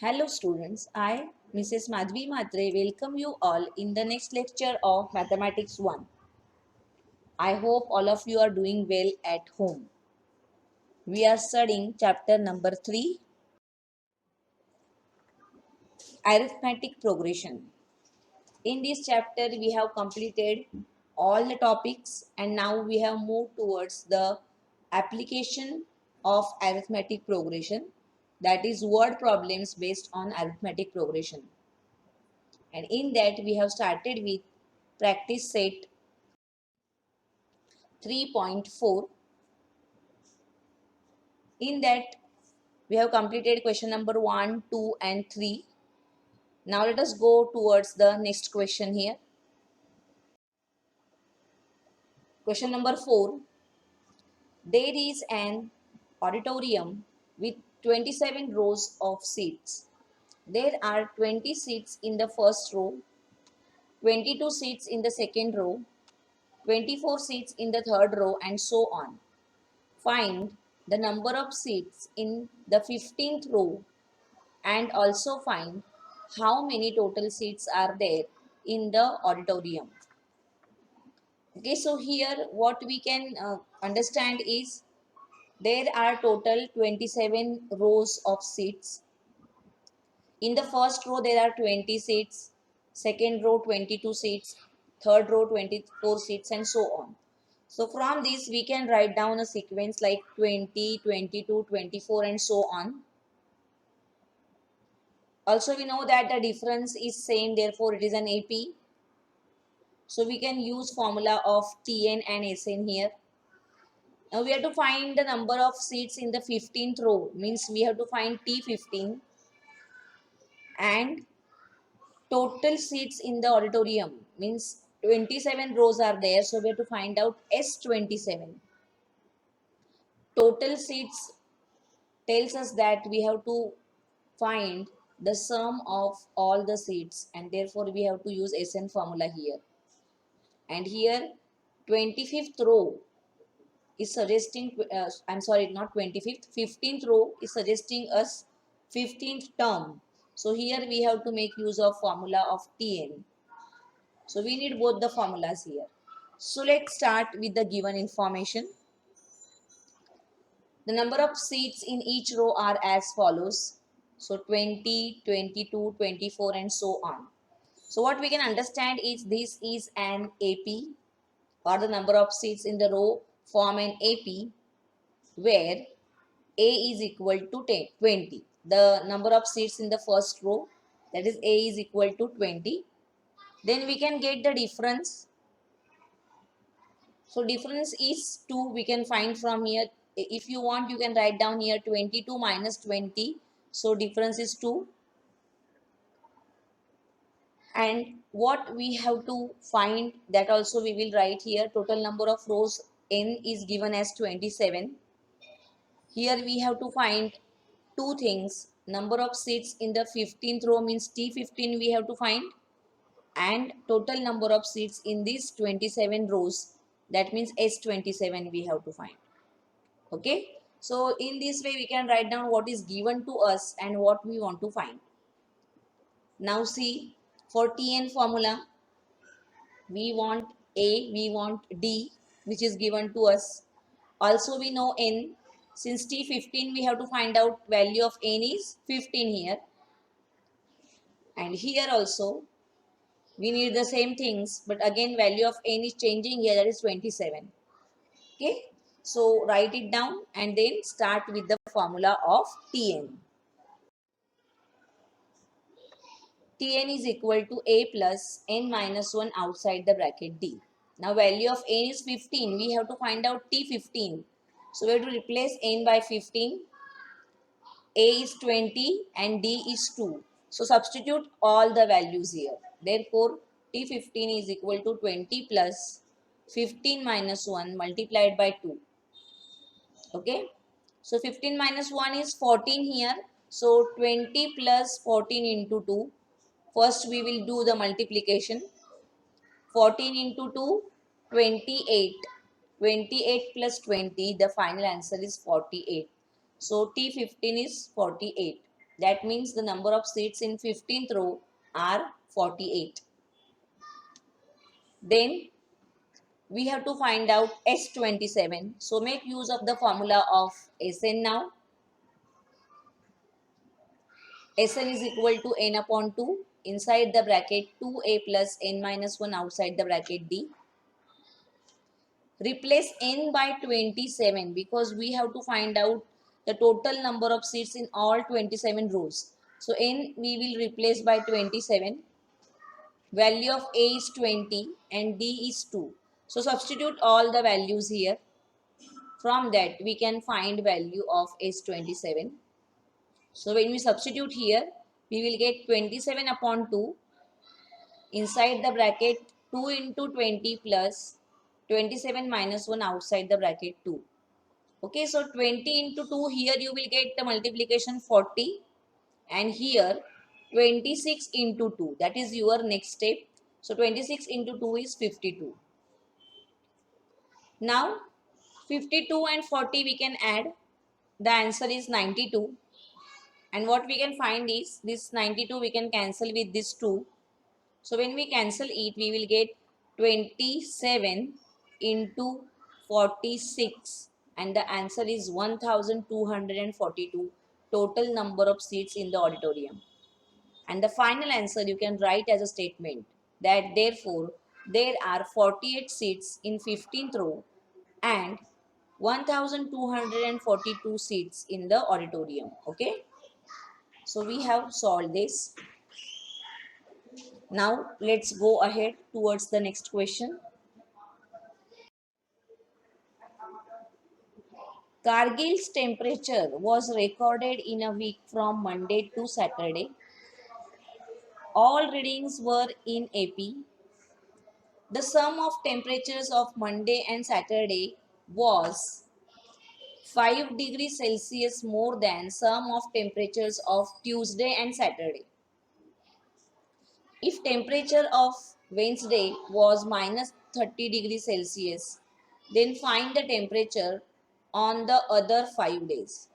Hello students, I, Mrs. Madhvi Matre, welcome you all in the next lecture of Mathematics 1. I hope all of you are doing well at home. We are studying chapter number 3, Arithmetic Progression. In this chapter, we have completed all the topics and now we have moved towards the application of arithmetic progression, that is word problems based on arithmetic progression. And in that we have started with practice set 3.4. In that we have completed question number 1, 2 and 3. Now let us go towards the next question here. Question number 4. There is an auditorium with 27 rows of seats. There are 20 seats in the first row, 22 seats in the second row, 24 seats in the third row and so on. Find the number of seats in the 15th row and also find how many total seats are there in the auditorium. Okay, so here what we can understand is there are total 27 rows of seats. In the first row there are 20 seats, second row 22 seats, third row 24 seats and so on. So from this we can write down a sequence like 20, 22, 24 and so on. Also we know that the difference is same, therefore it is an AP. So we can use formula of Tn and Sn here. Now we have to find the number of seats in the 15th row, means we have to find T15 and total seats in the auditorium, means 27 rows are there, so we have to find out S27. Total seats tells us that we have to find the sum of all the seats and therefore we have to use Sn formula here. And here 25th row is suggesting, I'm sorry, not 25th, 15th row is suggesting us 15th term. So here we have to make use of formula of Tn. So we need both the formulas here. So let's start with the given information. The number of seats in each row are as follows. So 20, 22, 24 and so on. So what we can understand is this is an AP, or the number of seats in the row form an AP where A is equal to 20. The number of seats in the first row, that is A is equal to 20. Then we can get the difference. So difference is 2, we can find from here. If you want, you can write down here 22 minus 20. So difference is 2. And what we have to find, that also we will write here. Total number of rows n is given as 27. Here we have to find two things. Number of seats in the 15th row means T15 we have to find, and total number of seats in these 27 rows, that means S27 we have to find. Okay, so in this way we can write down what is given to us and what we want to find. Now see, for Tn formula we want A, we want D, which is given to us. Also we know N. Since T15 we have to find out value of N is 15 here. And here also we need the same things, but again value of N is changing here, that is 27. Okay, so write it down and then start with the formula of Tn. Tn is equal to A plus N minus 1 outside the bracket D. Now value of N is 15. We have to find out T15. So we have to replace N by 15. A is 20 and D is 2. So substitute all the values here. Therefore T15 is equal to 20 plus 15 minus 1 multiplied by 2. Okay. So 15 minus 1 is 14 here. So 20 plus 14 into 2. First we will do the multiplication. 14 into 2, 28. 28 plus 20, the final answer is 48. So T15 is 48. That means the number of seats in 15th row are 48. Then we have to find out S27. So make use of the formula of Sn now. Sn is equal to n upon 2. Inside the bracket 2a plus n minus 1, outside the bracket d. Replace n by 27 because we have to find out the total number of seats in all 27 rows. So n we will replace by 27. Value of a is 20 and d is 2. So substitute all the values here. From that we can find value of S27. So when we substitute here, we will get 27 upon 2. Inside the bracket 2 into 20 plus 27 minus 1, outside the bracket 2. Okay, so 20 into 2, here you will get the multiplication 40, and here 26 into 2, that is your next step. So 26 into 2 is 52. Now 52 and 40 we can add. The answer is 92. And what we can find is this 92 we can cancel with this 2. So when we cancel it, we will get 27 into 46, and the answer is 1242 total number of seats in the auditorium. And the final answer you can write as a statement that therefore there are 48 seats in 15th row and 1242 seats in the auditorium. Okay, so we have solved this. Now let's go ahead towards the next question. Kargil's temperature was recorded in a week from Monday to Saturday. All readings were in AP. The sum of temperatures of Monday and Saturday was 5 degrees Celsius more than sum of temperatures of Tuesday and Saturday. If temperature of Wednesday was minus 30 degrees Celsius, then find the temperature on the other 5 days.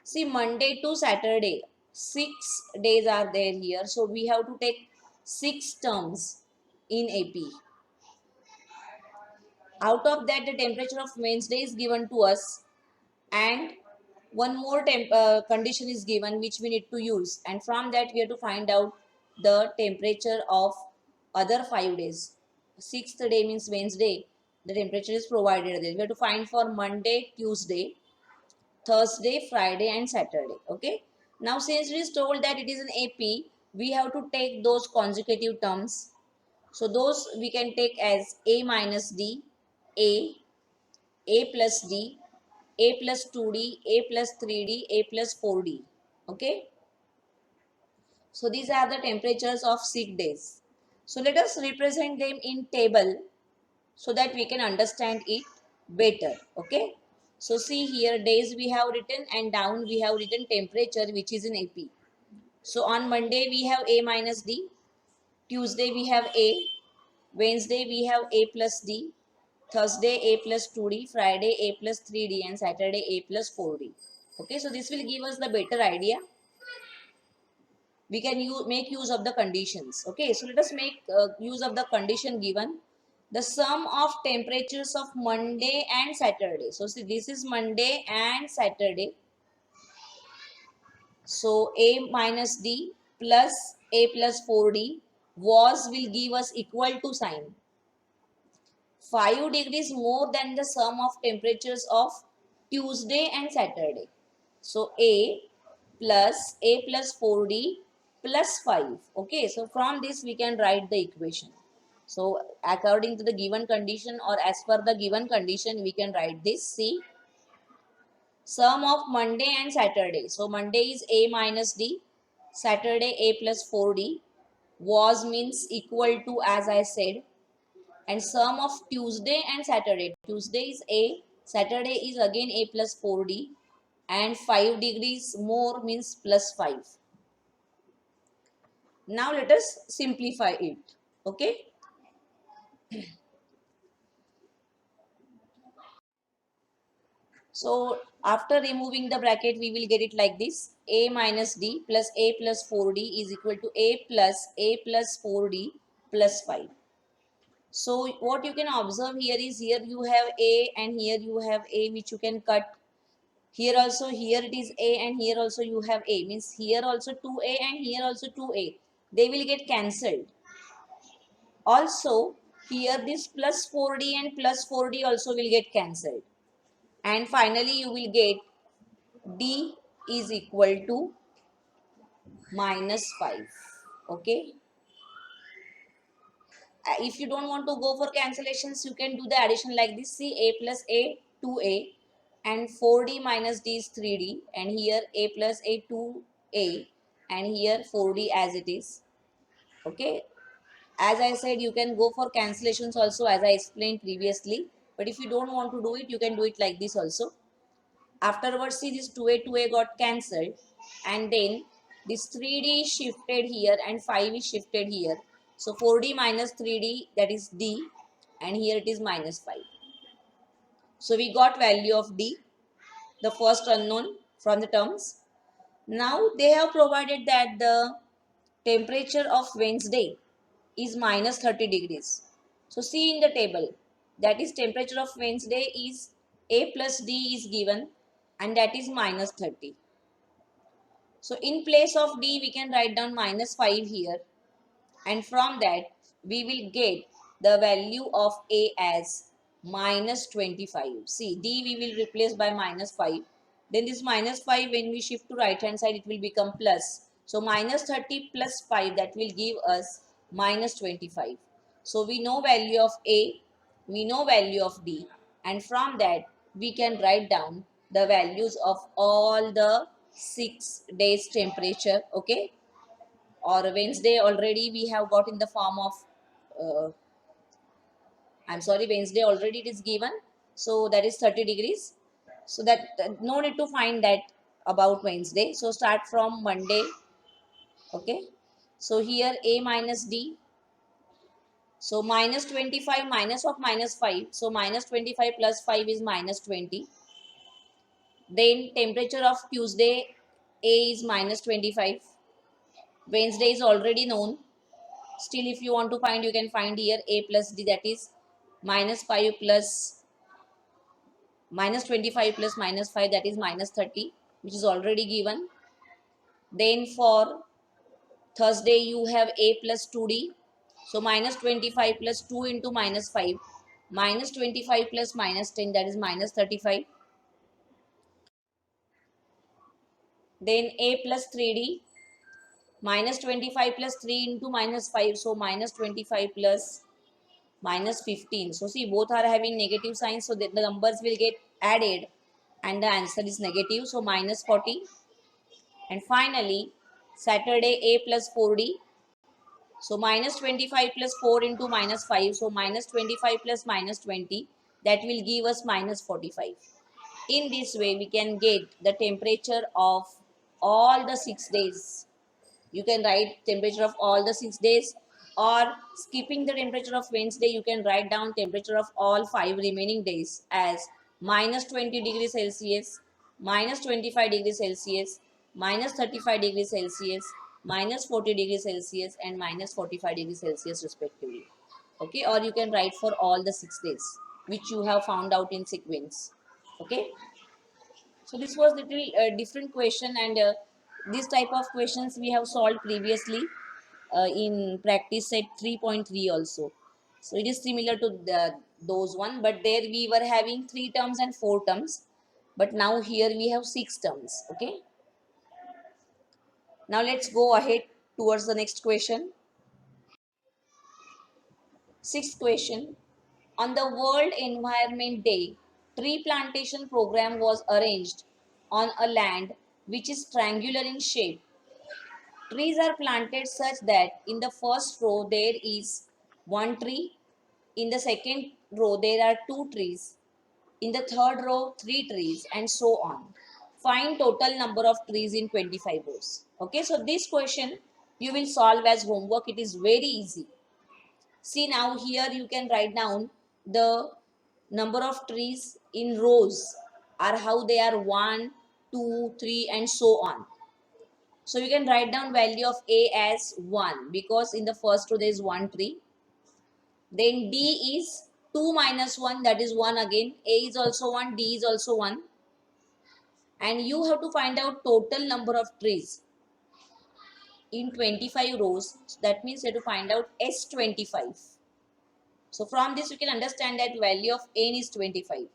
See, Monday to Saturday, 6 days are there here. So we have to take 6 terms in AP. Out of that, the temperature of Wednesday is given to us, and one more condition is given which we need to use, and from that we have to find out the temperature of other 5 days. Sixth day means Wednesday, the temperature is provided there. We have to find for Monday, Tuesday, Thursday, Friday and Saturday. Okay, now since it is told that it is an AP, we have to take those consecutive terms. So those we can take as a minus d, a plus d, a plus 2d, a plus 3d, a plus 4d. Okay, so these are the temperatures of 6 days. So let us represent them in table so that we can understand it better. Okay, so see here, days we have written and down we have written temperature which is in AP. So on Monday we have a minus d, Tuesday we have a, Wednesday we have a plus d, Thursday a plus 2d, Friday a plus 3d and Saturday a plus 4d. Okay, so this will give us the better idea. We can make use of the conditions. Okay, so let us make use of the condition given. The sum of temperatures of Monday and Saturday. So see, this is Monday and Saturday. So a minus d plus a plus 4d was will give us equal to sign 5 degrees more than the sum of temperatures of Tuesday and Saturday. So a plus 4d plus 5. Okay, so from this we can write the equation. So according to the given condition or as per the given condition we can write this. See, sum of Monday and Saturday. So Monday is a minus d, Saturday a plus 4d, was means equal to as I said, and sum of Tuesday and Saturday. Tuesday is a, Saturday is again a plus 4d, and 5 degrees more means plus 5. Now let us simplify it. Okay. So After removing the bracket, we will get it like this. A minus D plus A plus 4D is equal to A plus 4D plus 5. So what you can observe here is, here you have A and here you have A, which you can cut. Here also, here it is A and here also you have A. Means here also 2A and here also 2A. They will get cancelled. Also, here this plus 4D and plus 4D also will get cancelled. And finally, you will get D is equal to minus 5. Okay. If you don't want to go for cancellations, you can do the addition like this. See, A plus A, 2A, and 4D minus D is 3D, and here A plus A, 2A, and here 4D as it is. Okay. As I said, you can go for cancellations also, as I explained previously. But if you don't want to do it, you can do it like this also. Afterwards, see, this 2A got cancelled, and then this 3D is shifted here and 5 is shifted here. So 4D minus 3D, that is D, and here it is minus 5. So we got value of D, the first unknown from the terms. Now they have provided that the temperature of Wednesday is minus 30 degrees. So see in the table, that is temperature of Wednesday is A plus D is given, and that is minus 30. So in place of D, we can write down minus 5 here. And from that, we will get the value of A as minus 25. See, D we will replace by minus 5. Then this minus 5, when we shift to right hand side, it will become plus. So minus 30 plus 5, that will give us minus 25. So we know value of A, we know value of D. And from that, we can write down the values of all the 6 days temperature. Okay, or Wednesday already we have got in the form of I'm sorry, Wednesday already it is given, so that is 30 degrees. So that no need to find that about Wednesday. So start from Monday. Okay, so here A minus D, so minus 25 minus of minus 5, so minus 25 plus 5 is minus 20. Then temperature of Tuesday, A is minus 25. Wednesday is already known. Still, if you want to find, you can find here A plus D, that is minus 5 plus minus 25 plus minus 5, that is minus 30, which is already given. Then for Thursday, you have A plus 2D. So minus 25 plus 2 into minus 5. Minus 25 plus minus 10, that is minus 35. Then A plus 3D. Minus 25 plus 3 into minus 5. So minus 25 plus minus 15. So see, both are having negative signs, so that the numbers will get added and the answer is negative. So minus 40. And finally, Saturday, A plus 4D. So minus 25 plus 4 into minus 5. So minus 25 plus minus 20. That will give us minus 45. In this way, we can get the temperature of all the 6 days. You can write temperature of all the 6 days, or skipping the temperature of Wednesday, you can write down temperature of all 5 remaining days as minus 20 degrees Celsius, minus 25 degrees Celsius, minus 35 degrees Celsius, minus 40 degrees Celsius, and minus 45 degrees Celsius respectively. Okay, or you can write for all the 6 days which you have found out in sequence. Okay, so this was little different question, and this type of questions we have solved previously in practice set 3.3 also. So it is similar to those one, but there we were having 3 terms and 4 terms, but now here we have 6 terms. Okay, now let's go ahead towards the next question. Sixth question: on the World Environment Day, tree plantation program was arranged on a land which is triangular in shape. Trees are planted such that in the first row there is one tree, in the second row there are two trees, in the third row three trees, and so on. Find total number of trees in 25 rows. Okay, so this question you will solve as homework. It is very easy. See, now here you can write down the number of trees in rows. are how they are 1, 2, 3 and so on. So you can write down value of A as 1 because in the first row there is 1 tree. Then D is 2 minus 1, that is 1 again. A is also 1, D is also 1. And you have to find out total number of trees in 25 rows. So that means you have to find out S25. So from this you can understand that value of N is 25.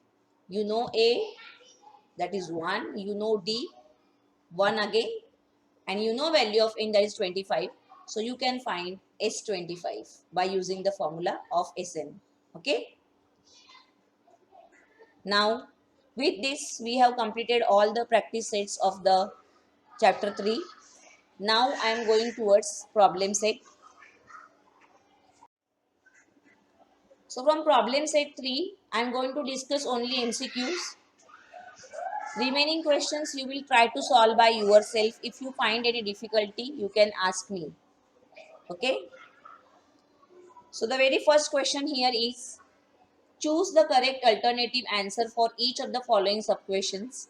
You know A, that is 1. You know D, 1 again. And you know value of N, that is 25. So you can find S25 by using the formula of Sn. Okay. Now with this we have completed all the practice sets of the chapter 3. Now I am going towards problem set. So from problem set 3, I am going to discuss only MCQs. Remaining questions you will try to solve by yourself. If you find any difficulty, you can ask me. Okay. So the very first question here is, choose the correct alternative answer for each of the following sub-questions.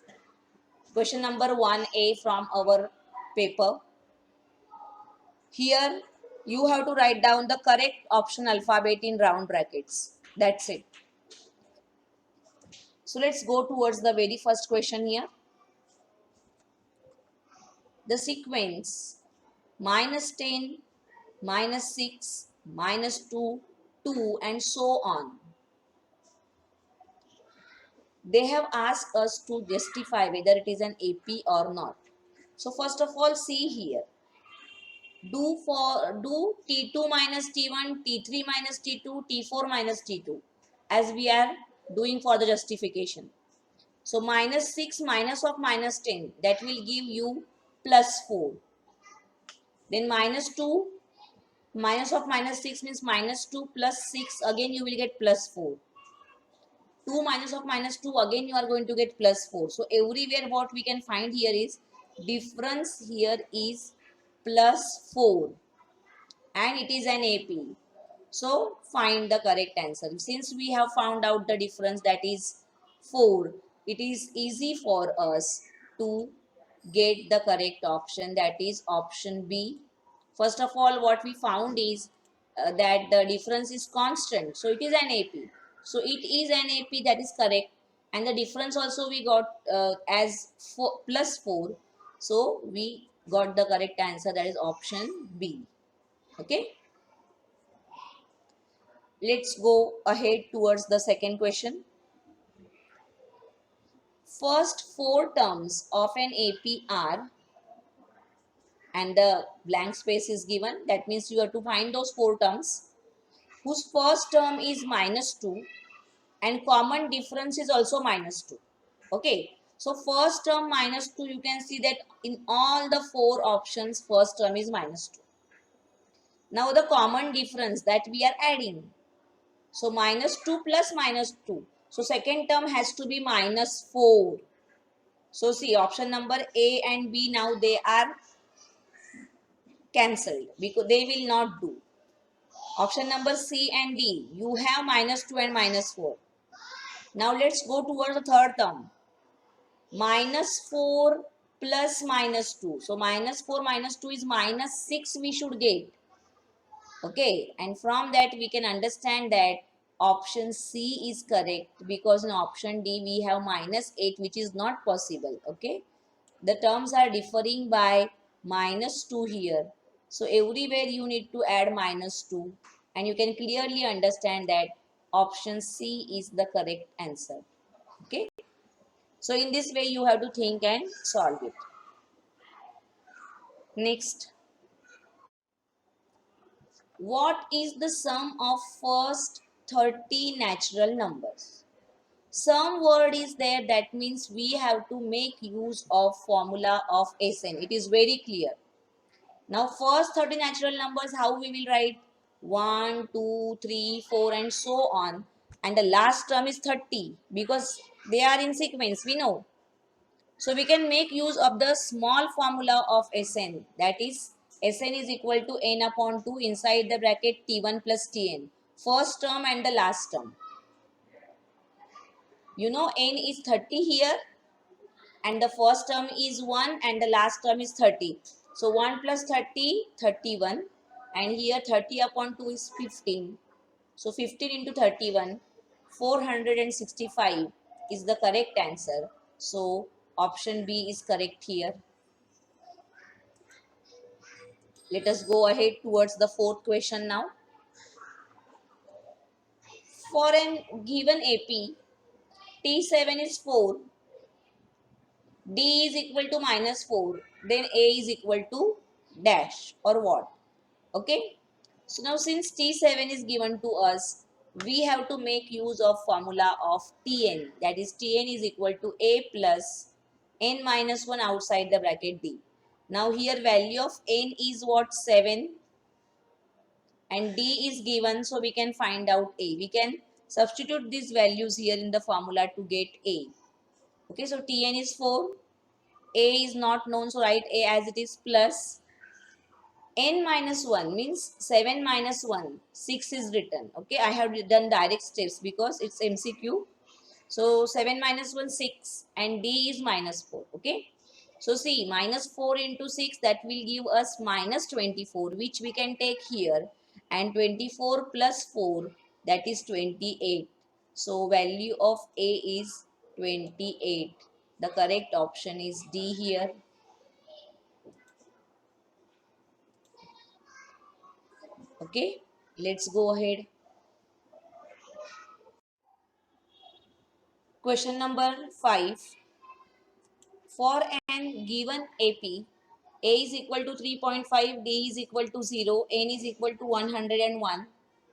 Question number 1A from our paper. Here you have to write down the correct option alphabet in round brackets. That's it. So let's go towards the very first question here. The sequence -10, -6, -2, 2 and so on. They have asked us to justify whether it is an AP or not. So first of all, see here. Do T2 minus T1, T3 minus T2, T4 minus T2 as we are doing for the justification. So -6 minus of -10, that will give you +4. Then -2 minus of -6 means -2 plus 6, again you will get +4. 2 minus of -2, again you are going to get +4. So everywhere what we can find here is difference here is +4 and it is an AP. So find the correct answer. Since we have found out the difference, that is 4, it is easy for us to get the correct option, that is option B. First of all, what we found is that the difference is constant. So it is an AP. So it is an AP, that is correct. And the difference also we got as +4. So we got the correct answer, that is option B. Okay. Let's go ahead towards the second question. First four terms of an AP are, and the blank space is given. That means you have to find those four terms whose first term is -2 and common difference is also -2. Okay. So first term -2, you can see that in all the four options, first term is -2. Now the common difference that we are adding. So -2 plus -2. So second term has to be -4. So see, option number A and B, now they are cancelled because they will not do. Option number C and D, you have -2 and -4. Now let's go towards the third term. -4 plus -2. So -4 -2 is -6 we should get. Okay, and from that we can understand that option C is correct because in option D we have -8, which is not possible. Okay, the terms are differing by -2 here. So everywhere you need to add -2 and you can clearly understand that option C is the correct answer. Okay, so in this way you have to think and solve it. Next, what is the sum of first 30 natural numbers? Some word is there, that means we have to make use of formula of Sn. It is very clear. Now first 30 natural numbers, how we will write? 1, 2, 3, 4 and so on. And the last term is 30 because they are in sequence, we know. So we can make use of the small formula of Sn, that is Sn is equal to n upon 2 inside the bracket T1 plus Tn. First term and the last term. You know n is 30 here, and the first term is 1 and the last term is 30. So 1 plus 30, 31, and here 30 upon 2 is 15. So 15 into 31, 465 is the correct answer. So option B is correct here. Let us go ahead towards the fourth question now. For an given AP, T7 is 4, D is equal to minus 4, then A is equal to dash or what? Okay. So now since T7 is given to us, we have to make use of formula of Tn. That is Tn is equal to A plus n minus 1 outside the bracket D. Now here value of n is what? 7, and D is given, so we can find out A. We can substitute these values here in the formula to get A. Okay, so Tn is 4, A is not known, so write A as it is plus n minus 1 means 7 minus 1, 6 is written. Okay, I have done direct steps because it's MCQ. So 7 minus 1, 6, and D is minus 4. Okay, so see, minus 4 into 6, that will give us minus 24, which we can take here, and 24 plus 4, that is 28. So value of A is 28. The correct option is D here. Okay, let's go ahead. Question number 5. For an given AP, A is equal to 3.5, D is equal to 0, N is equal to 101,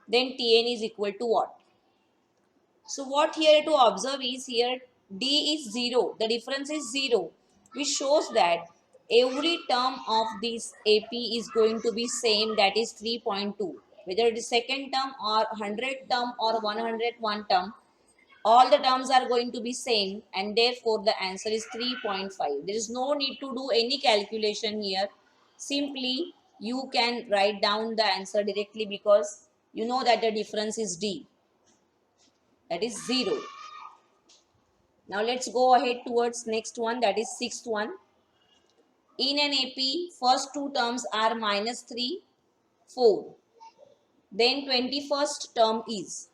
then Tn is equal to what? So what here to observe is here D is 0, the difference is 0, which shows that every term of this AP is going to be same, that is 3.2. Whether it is second term or 100 term or 101 term, all the terms are going to be same, and therefore the answer is 3.5. There is no need to do any calculation here. Simply you can write down the answer directly because you know that the difference is D, that is 0. Now let's go ahead towards next one, that is sixth one. In an AP, first two terms are minus 3, 4. Then 21st term is.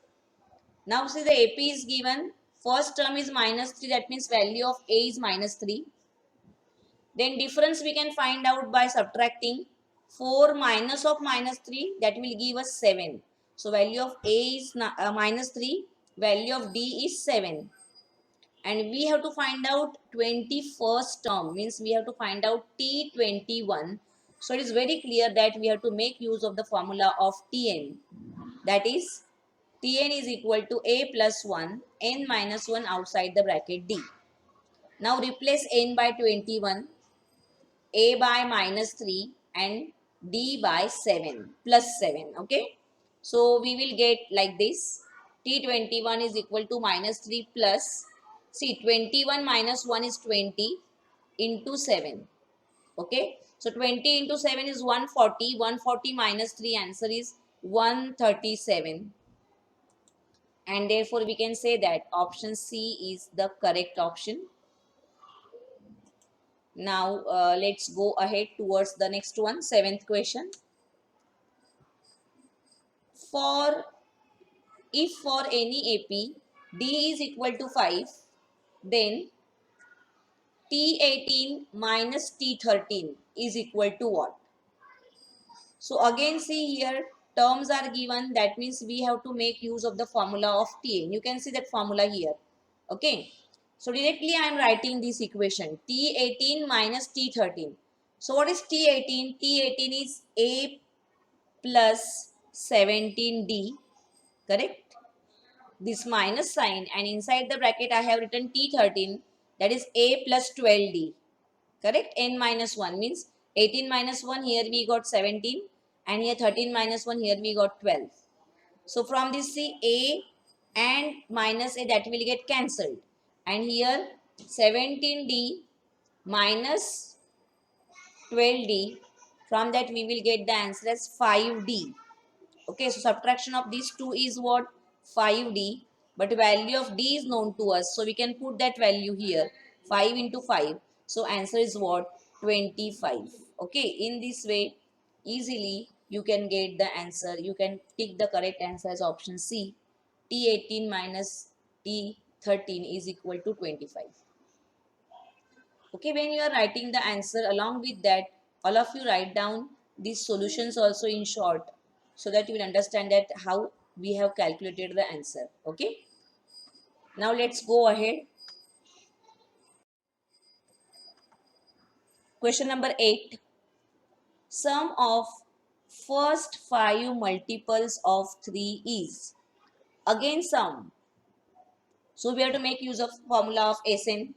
Now see, the AP is given. First term is minus 3, that means value of A is minus 3. Then difference we can find out by subtracting 4 minus of minus 3, that will give us 7. So value of A is minus 3, value of D is 7. And we have to find out 21st term, means we have to find out T21. So it is very clear that we have to make use of the formula of Tn. That is Tn is equal to A plus 1, n minus 1 outside the bracket D. Now replace n by 21, A by minus 3, and D by 7 plus 7. Okay, so we will get like this. T21 is equal to minus 3 plus, see, 21 minus 1 is 20 into 7. Okay, so 20 into 7 is 140. 140 minus 3, answer is 137. And therefore we can say that option C is the correct option. Now let's go ahead towards the next one, seventh question. For if for any AP D is equal to 5, then T18 minus T13 is equal to what? So again see here terms are given, that means we have to make use of the formula of Tn. You can see that formula here. Okay, so directly I am writing this equation T18 minus T13. So what is T18? T18 is A plus 17D, correct? This minus sign, and inside the bracket I have written T13, that is A plus 12D, correct? N minus 1 means 18 minus 1, here we got 17, and here 13 minus 1, here we got 12. So from this see A and minus A, that will get cancelled, and here 17D minus 12D, from that we will get the answer as 5D. Okay, so subtraction of these two is what? 5D. but value of d is known to us, so we can put that value here, 5 into 5. So answer is what? 25. Okay, in this way easily you can get the answer. You can pick the correct answer as option C. T18 minus T13 is equal to 25. Okay, when you are writing the answer, along with that, all of you write down these solutions also in short, so that you will understand that how we have calculated the answer. Okay, now let's go ahead. Question number 8. Sum of first 5 multiples of 3 is. Again sum. So we have to make use of formula of SN.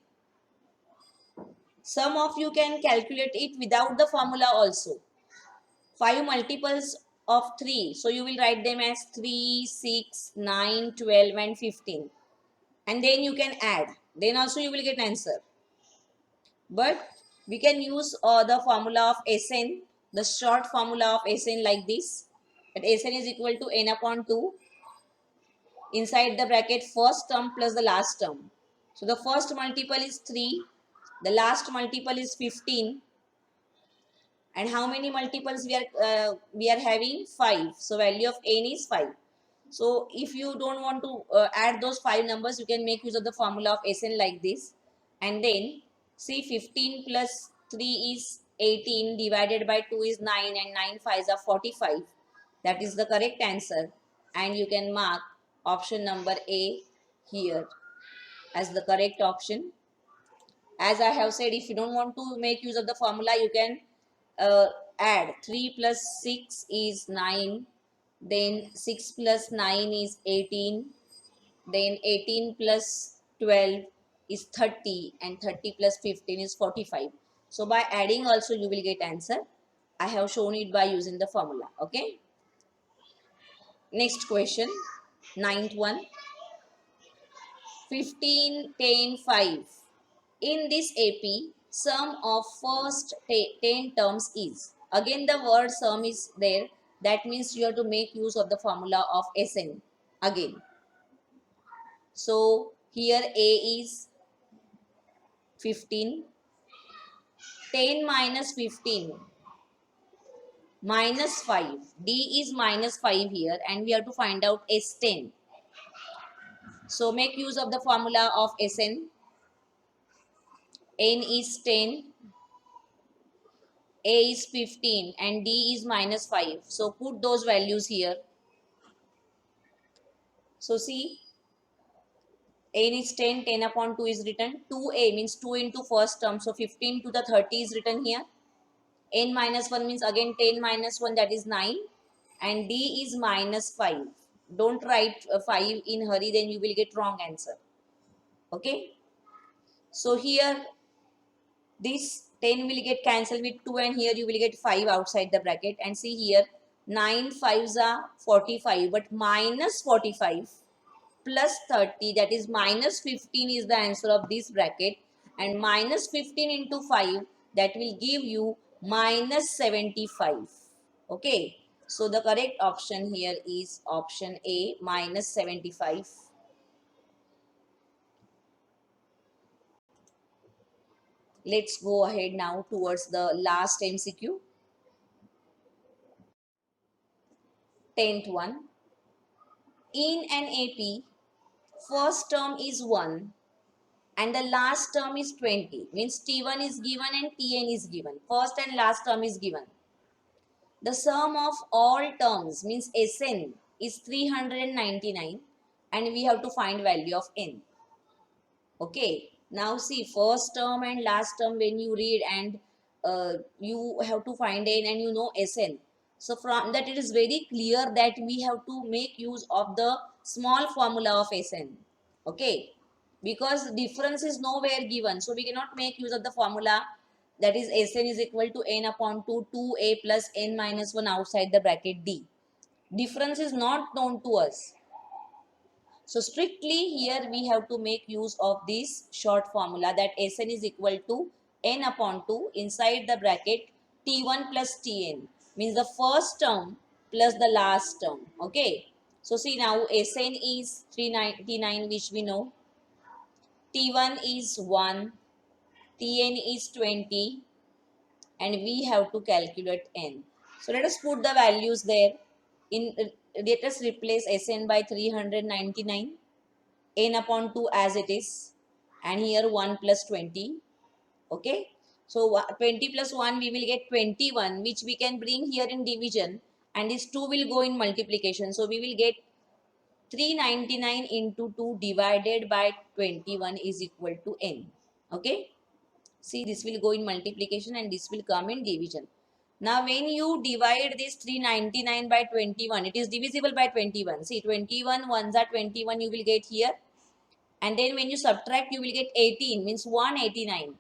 Some of you can calculate it without the formula also. 5 multiples of 3. So you will write them as 3, 6, 9, 12 and 15. And then you can add. Then also you will get answer. But we can use the formula of Sn, the short formula of Sn like this. That Sn is equal to n upon 2. Inside the bracket first term plus the last term. So the first multiple is 3. The last multiple is 15. And how many multiples we are having? 5. So value of n is 5. So if you don't want to add those 5 numbers, you can make use of the formula of Sn like this. And then see, 15 plus 3 is 18, divided by 2 is 9, and 9 5s are 45. That is the correct answer. And you can mark option number A here as the correct option. As I have said, if you don't want to make use of the formula, you can uh, add 3 plus 6 is 9, then 6 plus 9 is 18, then 18 plus 12 is 30, and 30 plus 15 is 45. So by adding also you will get answer. I have shown it by using the formula. Okay, next question, ninth one. 15, 10, 5. In this AP, sum of first 10 terms is. Again the word sum is there. That means you have to make use of the formula of Sn again. So here A is 15. 10 minus 15 minus 5. D is minus 5 here, and we have to find out S10. So make use of the formula of Sn. N is 10. A is 15 and D is minus 5. So put those values here. So see, N is 10, 10 upon 2 is written. 2A means 2 into first term. So 15 to the 30 is written here. N minus 1 means again 10 minus 1, that is 9. And D is minus 5. Don't write 5 in hurry, then you will get wrong answer. Okay. So here this 10 will get cancelled with 2, and here you will get 5 outside the bracket. And see here, 9 5s are 45, but minus 45 plus 30, that is minus 15 is the answer of this bracket. And minus 15 into 5, that will give you minus 75. Okay, so the correct option here is option A, minus 75. Let's go ahead now towards the last MCQ. 10th one. In an AP, first term is 1 and the last term is 20. Means T1 is given and Tn is given. First and last term is given. The sum of all terms means Sn is 399, and we have to find value of n. Okay. Now see, first term and last term when you read, and you have to find n and you know Sn. So from that it is very clear that we have to make use of the small formula of Sn. Okay. Because difference is nowhere given. So we cannot make use of the formula that is Sn is equal to n upon 2, 2a plus n minus 1 outside the bracket D. Difference is not known to us. So strictly here we have to make use of this short formula, that Sn is equal to n upon 2 inside the bracket T1 plus Tn, means the first term plus the last term. Okay. So see now Sn is 399, which we know. T1 is 1, Tn is 20, and we have to calculate n. So let us put the values there. Let us replace Sn by 399, n upon 2 as it is, and here 1 plus 20. Okay, so 20 plus 1 we will get 21, which we can bring here in division, and this 2 will go in multiplication. So we will get 399 into 2 divided by 21 is equal to n. Okay, see this will go in multiplication and this will come in division. Now when you divide this 399 by 21, it is divisible by 21. See 21 ones are 21 you will get here, and then when you subtract you will get 18, means 189.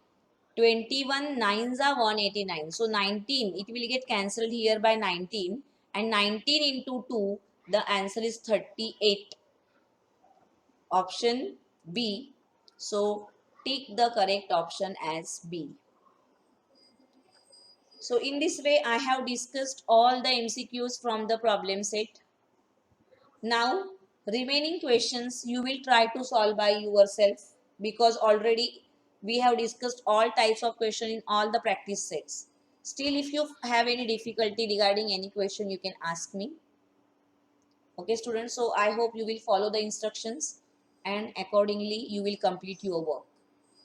21 nines are 189, so 19 it will get cancelled here by 19, and 19 into 2 the answer is 38. Option B. So tick the correct option as B. So in this way I have discussed all the MCQs from the problem set. Now remaining questions you will try to solve by yourself, because already we have discussed all types of question in all the practice sets. Still, if you have any difficulty regarding any question, you can ask me. Okay students, so I hope you will follow the instructions and accordingly you will complete your work.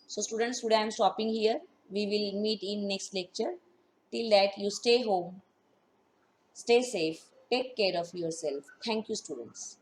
So students, today I am stopping here. We will meet in next lecture. Till that, you stay home, stay safe, take care of yourself. Thank you students.